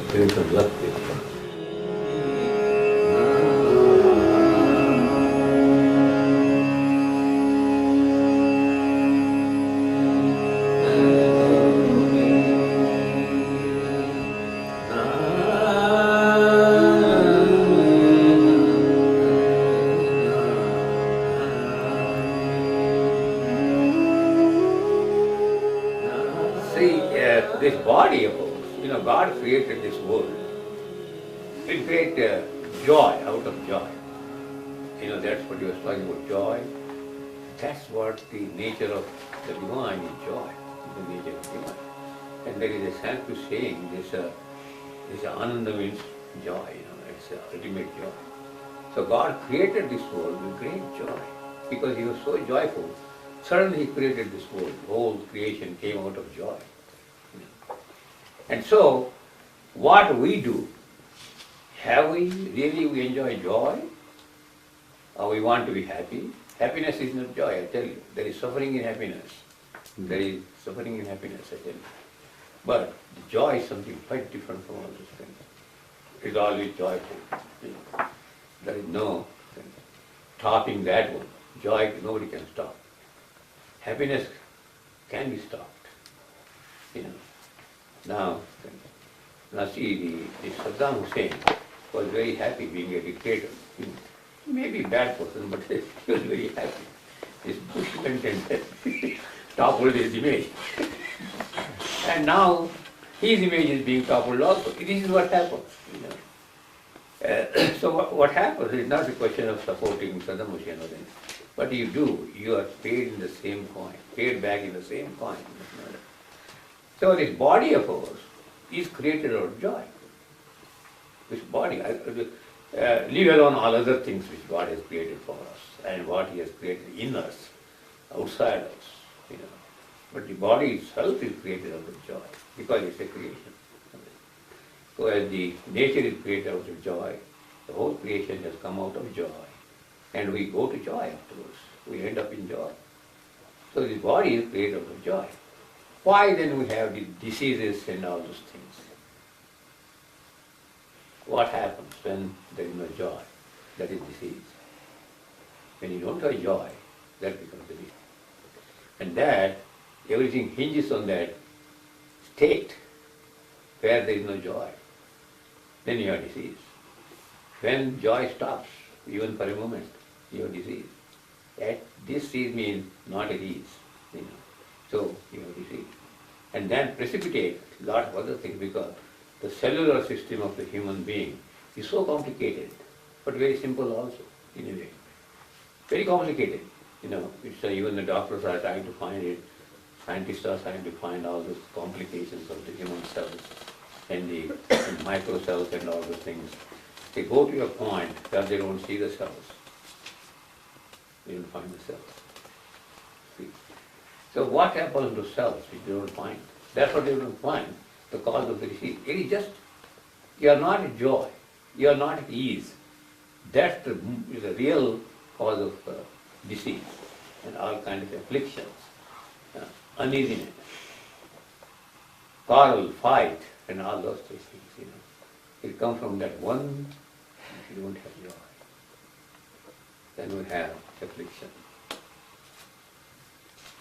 there is some luck there. See, this body of ours, God created this world. It created joy out of joy. That's what he was talking about, joy. That's what the nature of the divine is, joy, the nature of divine. And there is a Sanskrit saying, this ananda means joy, it's the ultimate joy. So God created this world with great joy because he was so joyful. Suddenly he created this world. The whole creation came out of joy. And so, what we do, have we enjoy joy? Or we want to be happy? Happiness is not joy, I tell you. There is suffering in happiness. There is suffering in happiness, I tell you. But the joy is something quite different from all those things. It's always joyful. There is no stopping that one. Joy, nobody can stop. Happiness can be stopped. Now see, the Saddam Hussein was very happy being a dictator. He may be a bad person, but he was very happy. This Bush went and toppled his image. And now his image is being toppled also. This is what happens. So what happens is not a question of supporting Saddam Hussein or anything. What you do, you are paid in the same coin, paid back in the same coin. So this body of ours is created out of joy. This body, leave alone all other things which God has created for us and what He has created in us, outside us. But the body itself is created out of joy because it's a creation. So as the nature is created out of joy, the whole creation has come out of joy. And we go to joy afterwards. We end up in joy. So the body is created out of joy. Why then we have the diseases and all those things? What happens when there is no joy? That is disease. When you don't have joy, that becomes disease. And that, everything hinges on that state where there is no joy. Then you have disease. When joy stops, even for a moment, you have disease. This disease means not at ease. So you have disease. And then precipitate a lot of other things because the cellular system of the human being is so complicated, but very simple also, in a way. Very complicated. It's, even the doctors are trying to find it, scientists are trying to find all those complications of the human cells and the microcells and all those things. They go to a point where they don't see the cells. They don't find the cells. See? So what happens to cells which they don't find? That's what they don't find, the cause of the disease. It is just, you are not at joy, you are not at ease. That's the real cause of disease and all kinds of afflictions, uneasiness, quarrel, fight, and all those things. It comes from that one, if you don't have joy. Then we have affliction.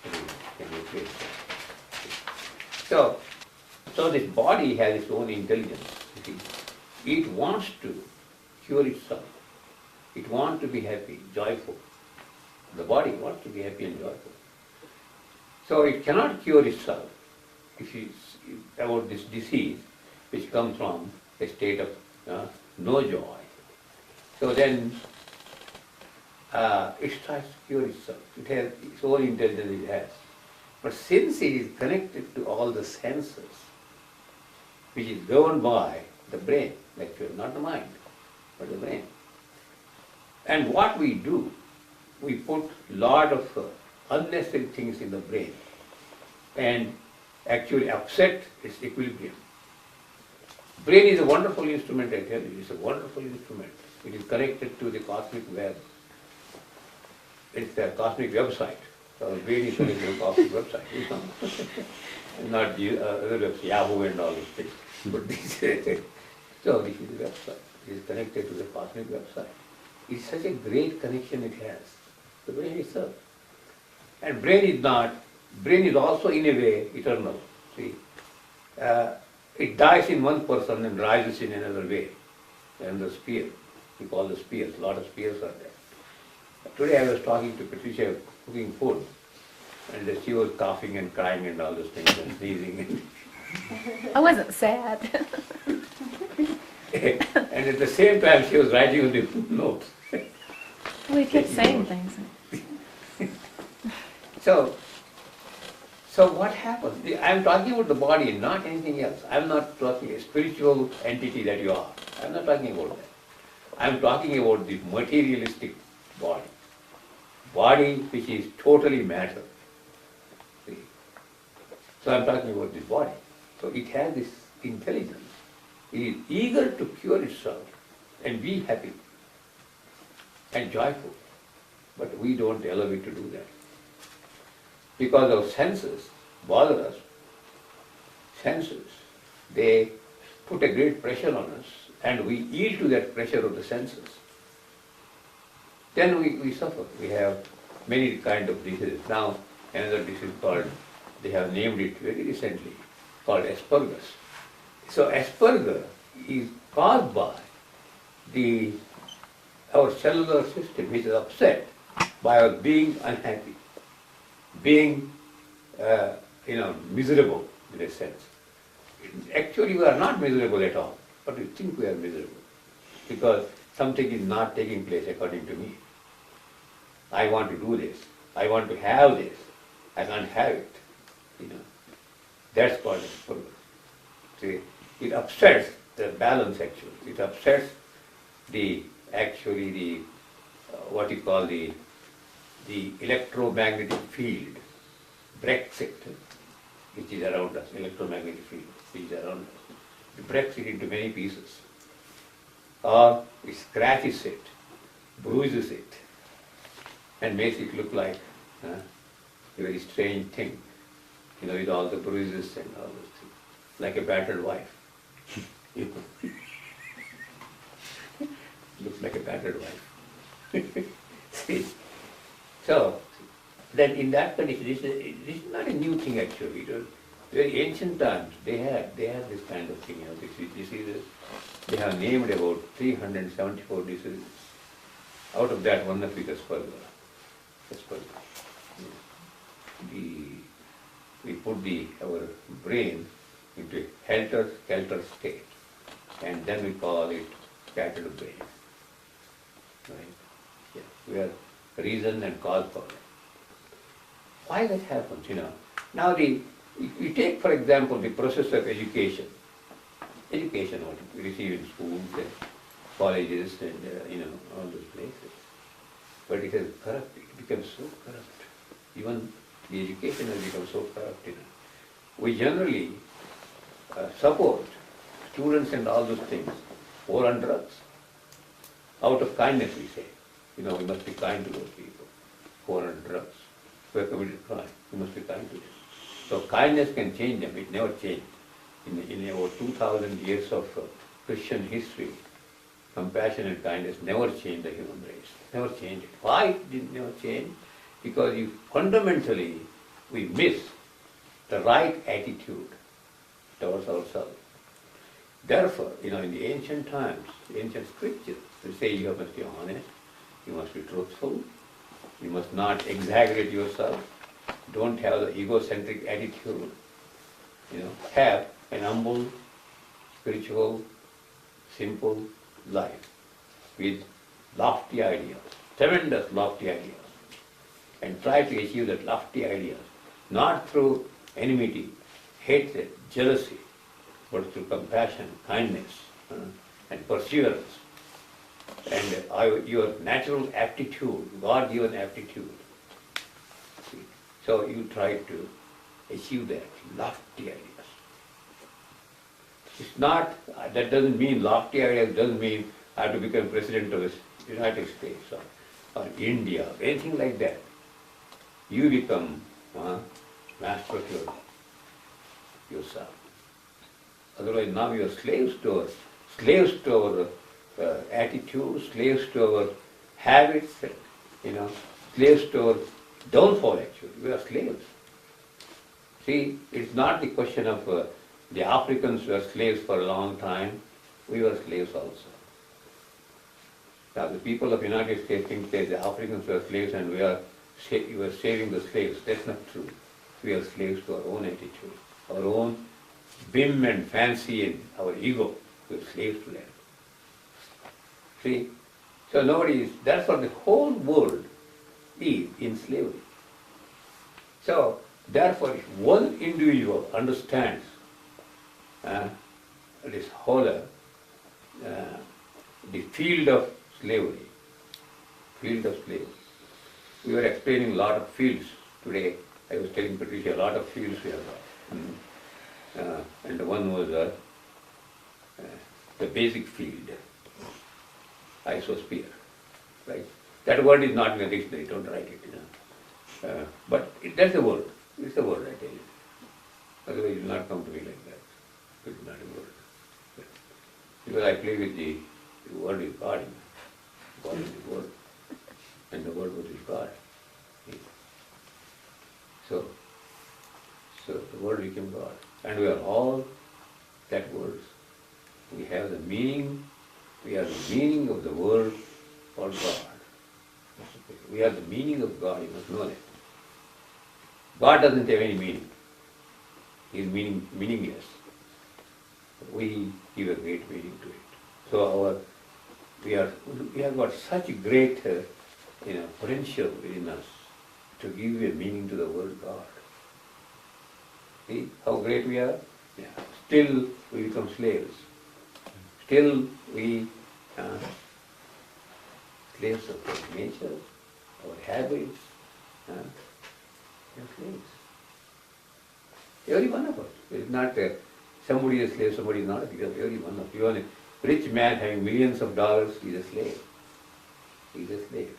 Can we face that? So this body has its own intelligence. It wants to cure itself. It wants to be happy, joyful. The body wants to be happy and joyful. So it cannot cure itself about this disease which comes from a state of no joy. So then it starts to cure itself. It has its own intelligence it has. But since it is connected to all the senses, which is governed by the brain, actually, not the mind, but the brain. And what we do, we put a lot of unnecessary things in the brain and actually upset its equilibrium. Brain is a wonderful instrument, I tell you. It's a wonderful instrument. It is connected to the cosmic web. It's a cosmic website. So brain is connected to a cosmic website. Not the other websites, Yahoo and all these things. But this So this is the website. It is connected to the cosmic website. It's such a great connection it has, the brain itself. And brain is also in a way eternal. See, it dies in one person and rises in another way. And the sphere, we call the spheres, a lot of spheres are there. Today I was talking to Patricia cooking food, and she was coughing and crying and all those things and sneezing. I wasn't sad. And at the same time she was writing the notes. We kept saying things. So what happens? I am talking about the body, not anything else. I am not talking a spiritual entity that you are. I am not talking about that. I am talking about the materialistic body. Body which is totally matter. See? So I am talking about this body. So it has this intelligence. It is eager to cure itself and be happy and joyful. But we don't allow it to do that. Because our senses bother us. Senses, they put a great pressure on us and we yield to that pressure of the senses. Then we suffer. We have many kind of diseases. Now another disease called, they have named it very recently, called Asperger's. So Asperger is caused by our cellular system which is upset by our being unhappy, being miserable in a sense. Actually we are not miserable at all, but we think we are miserable because something is not taking place according to me. I want to do this, I want to have this, I can't have it. That's called Asperger. See, it upsets the balance actually. It upsets what you call the electromagnetic field, Brexit, which is around us, electromagnetic field, which is around us. It breaks it into many pieces. Or it scratches it, bruises it, and makes it look like a very strange thing, with all the bruises and all those things, like a battered wife. Looks like a battered wife. See? So, then in that condition, this is not a new thing actually. It was very ancient times, they had this kind of thing. They have named about 374 diseases. Out of that, one of it is Asperger. We put our brain into a helter-skelter state, and then we call it scattered brain. Right? Yeah. We are reason and cause for it. Why that happens, Now you take, for example, the process of education. Education, what we receive in schools and colleges and, all those places. But it has corrupt, it becomes so corrupt. Even the education has become so corrupt, We generally support students and all those things who are on drugs. Out of kindness, we say. We must be kind to those people who are on drugs, who have committed crime. We must be kind to them. So kindness can change them. It never changed. In over 2,000 years of Christian history, compassion and kindness never changed the human race. Never changed it. Why it did never change? Because fundamentally we miss the right attitude towards ourselves. Therefore, in the ancient times, ancient scriptures, they say you must be honest, you must be truthful, you must not exaggerate yourself, don't have the egocentric attitude, have an humble, spiritual, simple life with lofty ideals, tremendous lofty ideals, and try to achieve that lofty ideals, not through enmity, hatred, jealousy, but through compassion, kindness, and perseverance, and your natural aptitude, God-given aptitude. See? So you try to achieve that lofty ideas. It's not, that doesn't mean, lofty ideas doesn't mean I have to become president of the United States or India, anything like that. You become master of yourself. Otherwise now you are slaves to slaves to our attitude, slaves to our habits, slaves to our downfall actually. We are slaves. See, it's not the question of the Africans were slaves for a long time. We were slaves also. Now the people of the United States think that the Africans were slaves and we were saving the slaves. That's not true. We are slaves to our own attitude, our own whim and fancy and our ego. We are slaves to that. See? So that's what the whole world is in slavery. So, therefore, if one individual understands this whole, the field of slavery, we were explaining a lot of fields today. I was telling Patricia, a lot of fields we have got. And one was the basic field, isosphere, right? That word is not in the dictionary, don't write it, but that's a word. It's a word, I tell you. Otherwise it will not come to me like that. It's not a word. Because I play with the word is God. God is the word. And the word was God. So the word became God. And we are all that words. We have the meaning, we are the meaning of the word for God. We are the meaning of God, you must know that. God doesn't have any meaning. He is meaningless. We give a great meaning to it. So we have got such great potential within us to give a meaning to the word God. See how great we are? Yeah. Still we become slaves. Still we slaves of our nature, our habits, we are slaves. Every one of us. It's not somebody is a slave, somebody is not a slave. Every one of us. Even a rich man having millions of dollars is a slave. He is a slave.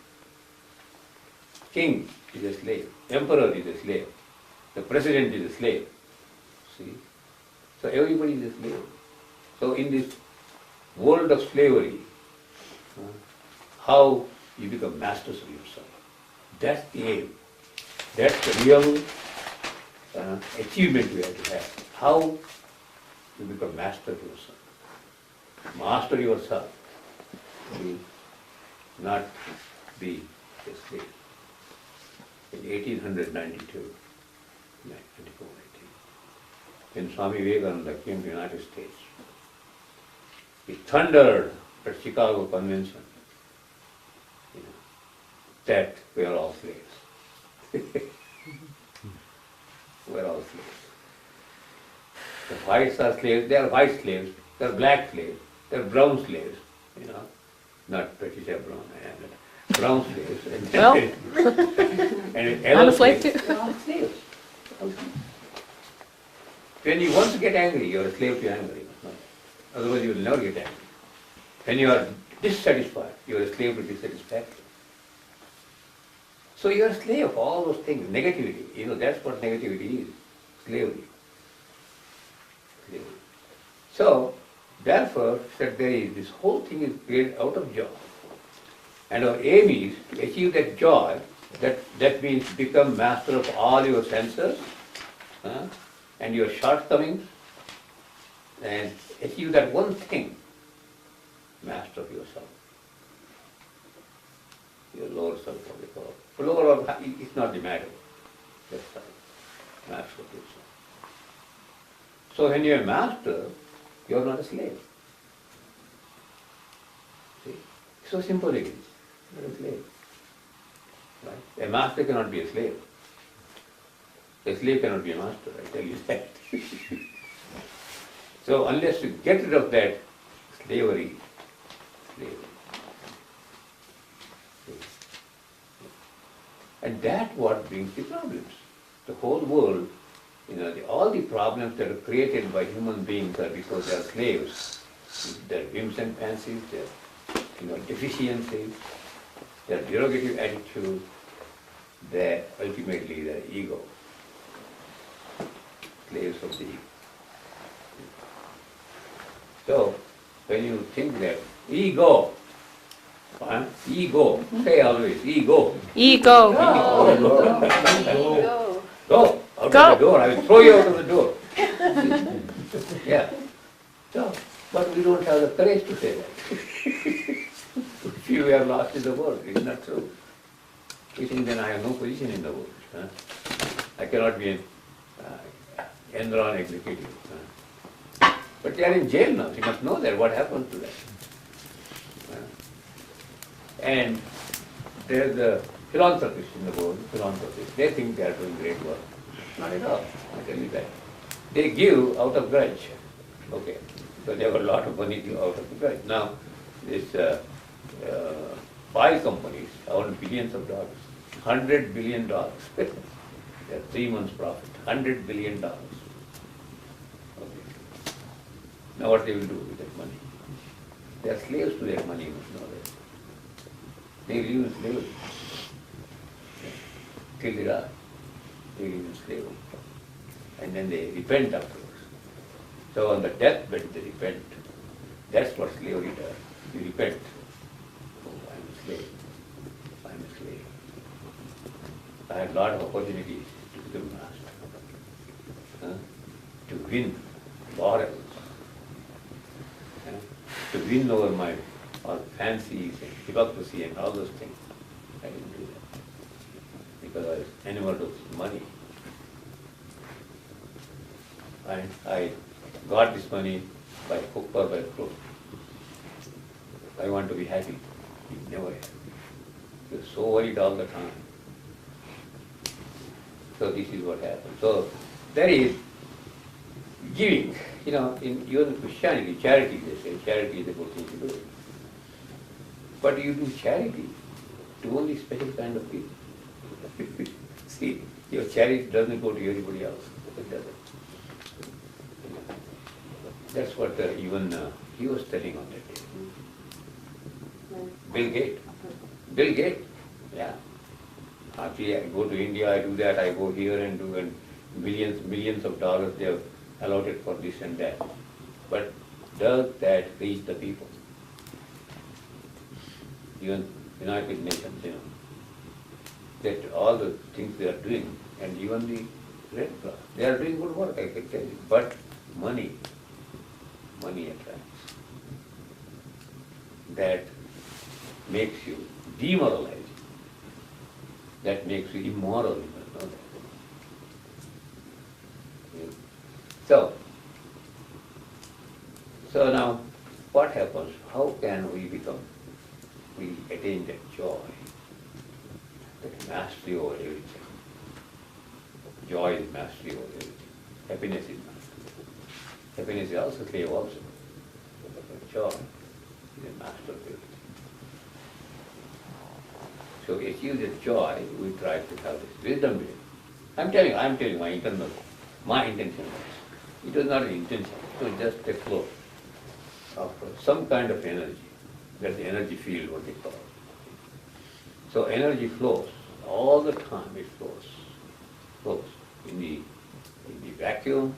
King is a slave. Emperor is a slave. The president is a slave. See? So everybody is a slave. So in this world of slavery, how you become masters of yourself. That's the aim. That's the real achievement we have to have. How you become master of yourself. Master yourself. Means not be a slave. In 1892, when Swami Vivekananda came to the United States, he thundered at Chicago Convention that we are all slaves. We are all slaves. The whites are slaves, they are white slaves, they are black slaves, they are brown slaves, not Patricia Brown, I am not. Brown slaves. Well, and I'm a slave too. They are all slaves. All slaves. When you once get angry, you are a slave to anger. Otherwise you will never get angry. When you are dissatisfied, you are a slave to dissatisfaction. So you are a slave of all those things. Negativity, that's what negativity is. Slavery. So, therefore, this whole thing is created out of joy. And our aim is to achieve that joy, that means become master of all your senses and your shortcomings, and achieve that one thing, master of yourself. Your lower self, what they call. Lower or high, it's not the matter. That's right. Master of yourself. So when you're a master, you're not a slave. See? So simple it is. You're a slave. Right? A master cannot be a slave. A slave cannot be a master, I tell you that. So unless you get rid of that slavery. And that's what brings the problems. The whole world, all the problems that are created by human beings are because they are slaves. Their whims and fancies, their deficiencies, their derogative attitude, ultimately their ego. Slaves of the ego. So, when you think that ego, ego, say always ego. Ego. Go out Go. of the door. I will throw you out of the door. Yeah. So, but we don't have the courage to say that. If you are lost in the world, it's not true. We think then I have no position in the world. I cannot be an Enron executive. But they are in jail now. You must know that. What happened to them? And there's the philanthropists in the world, philanthropists. They think they are doing great work. Not at all, I tell you that. They give out of grudge. Okay, so they have a lot of money give out of grudge. Now, this 5 companies own billions of dollars. $100 billion. They have 3 months profit. $100 billion. Okay. Now what they will do with that money? They are slaves to their money, you must know that. They live in slavery. Till they die, they live in slavery. And then they repent afterwards. So on the deathbed they repent. That's what slavery does. You repent. Oh, I'm a slave. I'm a slave. I had a lot of opportunities to become master. To win laurels. To win over my all fancies and hypocrisy and all those things. I didn't do that. Because I was enamored of money. And I got this money by hook or by crook. I want to be happy. You never happy. You're so worried all the time. So this is what happens. So there is giving. You know, in even Christianity, charity, they say charity is a good thing to do. But you do charity to only special kind of people. See, your charity doesn't go to everybody else. It doesn't. That's what even he was telling on that day. Bill Gates. Bill Gates, yeah. Actually, I go to India, I do that, I go here and do, and millions of dollars they have allotted for this and that. But does that reach the people? Even United Nations, you know, that all the things they are doing, and even the Red Cross, they are doing good work, I can tell you. But money attracts. That makes you demoralized. That makes you immoral, you must know that. Yeah. So now, what happens? How can we attain that joy, that mastery over everything? Joy is mastery over everything. Happiness is mastery. Happiness is also slave also. But joy is a master of everything. So to achieve this joy, we try to have this wisdom within. I'm telling you my intention was. It was not an intention, it was just a flow of some kind of energy. That's the energy field, what they call it. So energy flows, all the time it flows. In the vacuum,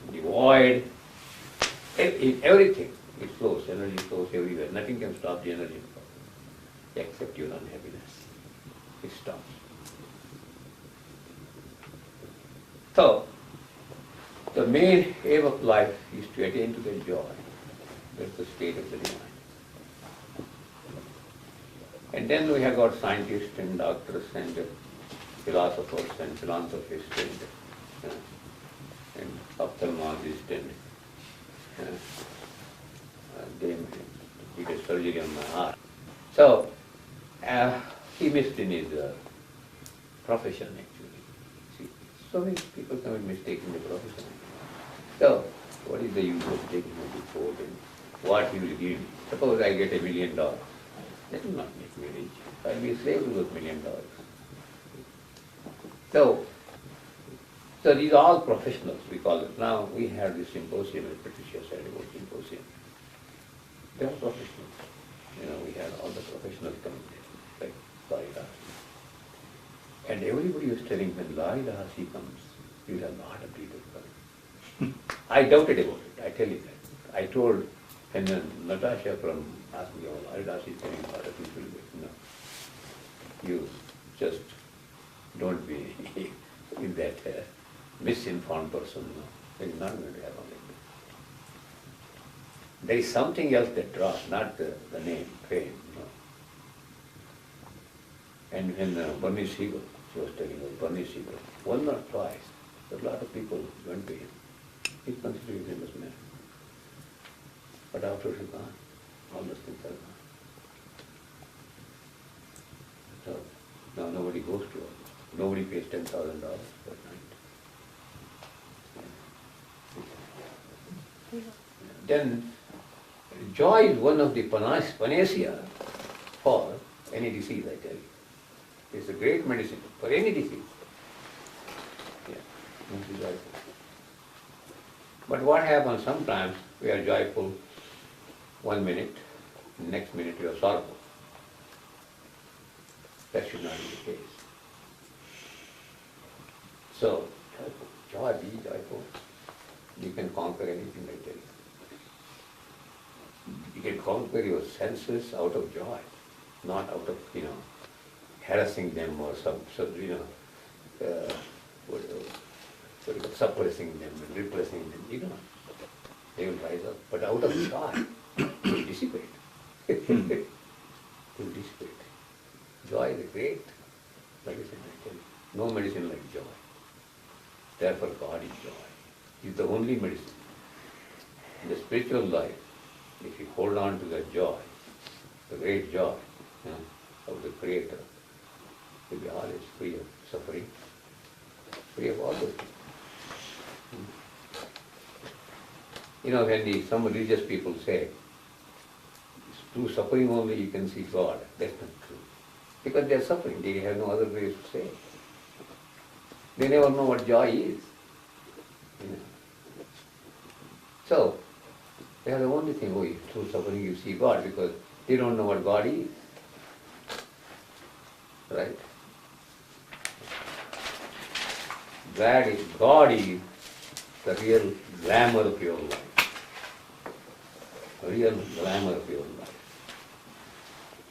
in the void, in everything it flows, energy flows everywhere. Nothing can stop the energy flow, except your unhappiness. It stops. So, the main aim of life is to attain to the joy. That's the state of the divine. And then we have got scientists and doctors and philosophers and philanthropists and ophthalmologists and they did a surgery on my heart. So, he missed in his profession actually. See, so many people commit mistakes in the profession. So, what is the use of taking a report and what he will give me? Suppose I get $1 million. That will not make me rich. I'll be a slave to those $1 million. So these are all professionals, we call it. Now we had this symposium, as Patricia said about symposium. They are professionals. You know, we had all the professionals coming there, like Laridas. And everybody was telling when Laridas comes, you will have a lot of people coming. I doubted about it, I tell you that. I told And then Natasha from asked me, oh, Haridas is telling a lot of people, no, you just don't be in that misinformed person, no. It's not going to happen like that. There is something else that draws, not the name, fame, no. And when Bernice Siegel, she was telling us, Bernice Siegel, once or twice, a lot of people went to him. He considered him as man. But after she's gone, all those things are gone. So now nobody goes to her. Nobody pays $10,000 per night. Then joy is one of the panacea for any disease, I tell you. It's a great medicine for any disease. Yeah, must be joyful. But what happens sometimes, we are joyful 1 minute, next minute we are sorrowful. That should not be the case. So, joy, be joyful. You can conquer anything, I tell you. You can conquer your senses out of joy, not out of, harassing them or suppressing them and repressing them. You don't. They will rise up. But out of joy, they will dissipate. They will dissipate. Joy is a great medicine, I tell you. No medicine like joy. Therefore, God is joy. He is the only medicine. In the spiritual life, if you hold on to that joy, the great joy of the Creator, you'll be always free of suffering, free of all those things. When some religious people say, through suffering only you can see God, that's not true. Because they are suffering, they have no other ways to say. They never know what joy is. So, they are the only thing, through suffering you see God, because they don't know what God is. Right? God is the real glamour of your life. The real glamour of your life.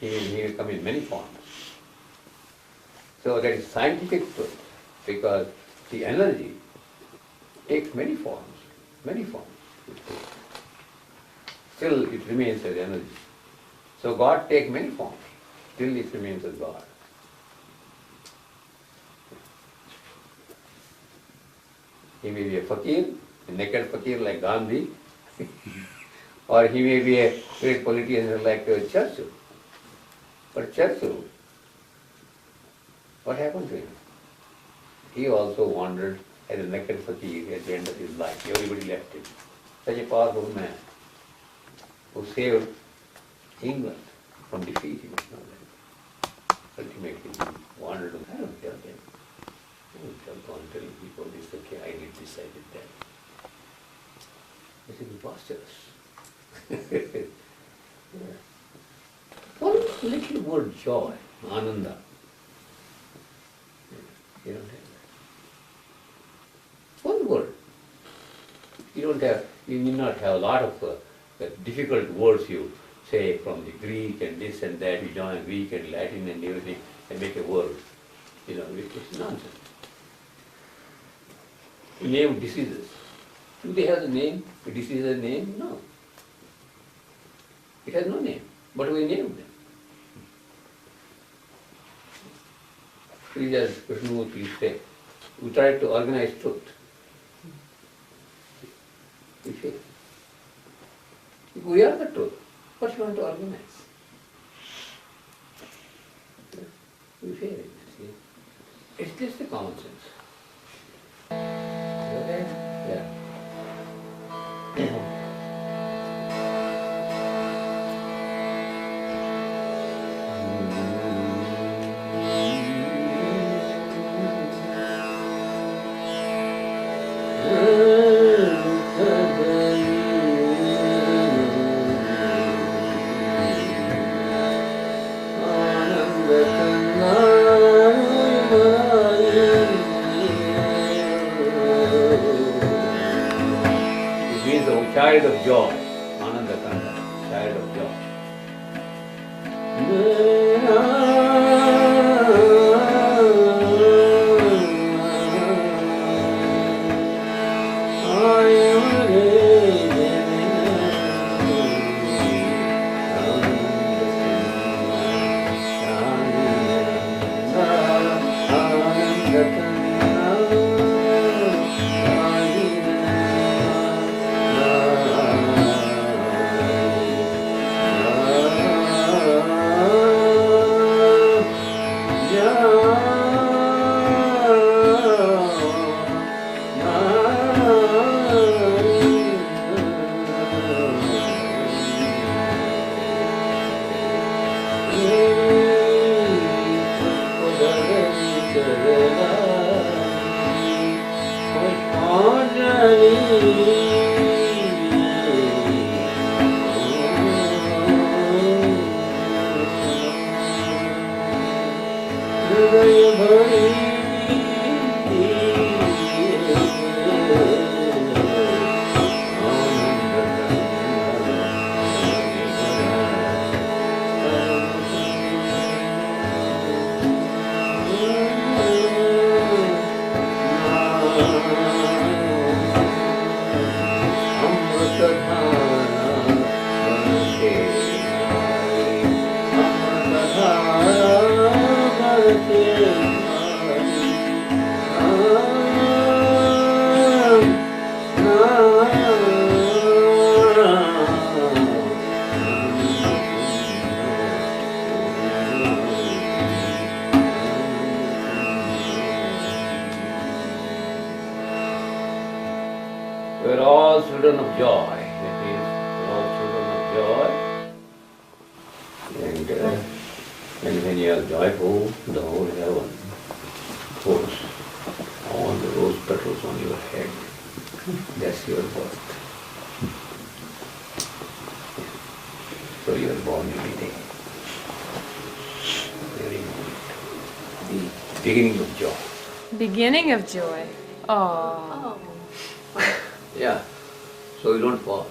He will come in many forms. So that is scientific truth, because the energy takes many forms. Still it remains as energy. So God takes many forms, still it remains as God. He may be a fakir, a naked fakir like Gandhi, or he may be a great politician like Churchill. But Churchill, what happened to him? He also wandered as a naked fakir at the end of his life. Everybody left him. Such a powerful man who saved England from defeat. Ultimately, he wandered. I don't tell them. I don't tell on telling people this, okay, I did this, I did that. This is preposterous. Yeah. One little word joy, ananda. You don't have that. One word. You need not have a lot of difficult words you say from the Greek and this and that, you join Greek and Latin and everything and make a word. It's nonsense. You name diseases. Do they have the name? The disease has a name? No. It has no name, but we name them. As Krishnamurti used to say, we try to organize truth. We fail. If we are the truth, what you want to organize? We fail, you see. It's just a common sense. Okay? Yeah. Child of joy, Ananda Kanda. We're all children of joy. That is, we're all children of joy. And when you are joyful, the whole heaven pours all the rose petals on your head. That's your birth. So you are born every day. Very moment. The beginning of joy. Beginning of joy. Oh. Yeah. So you don't fall.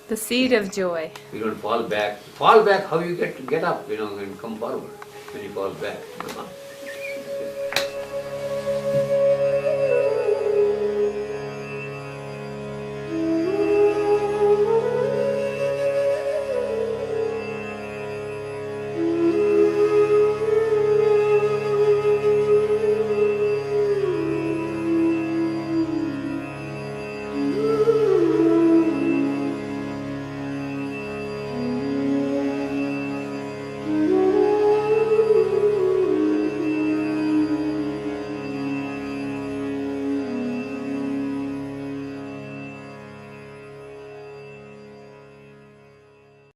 The seed of joy. You don't fall back. Fall back, how you get up, and come forward when you fall back.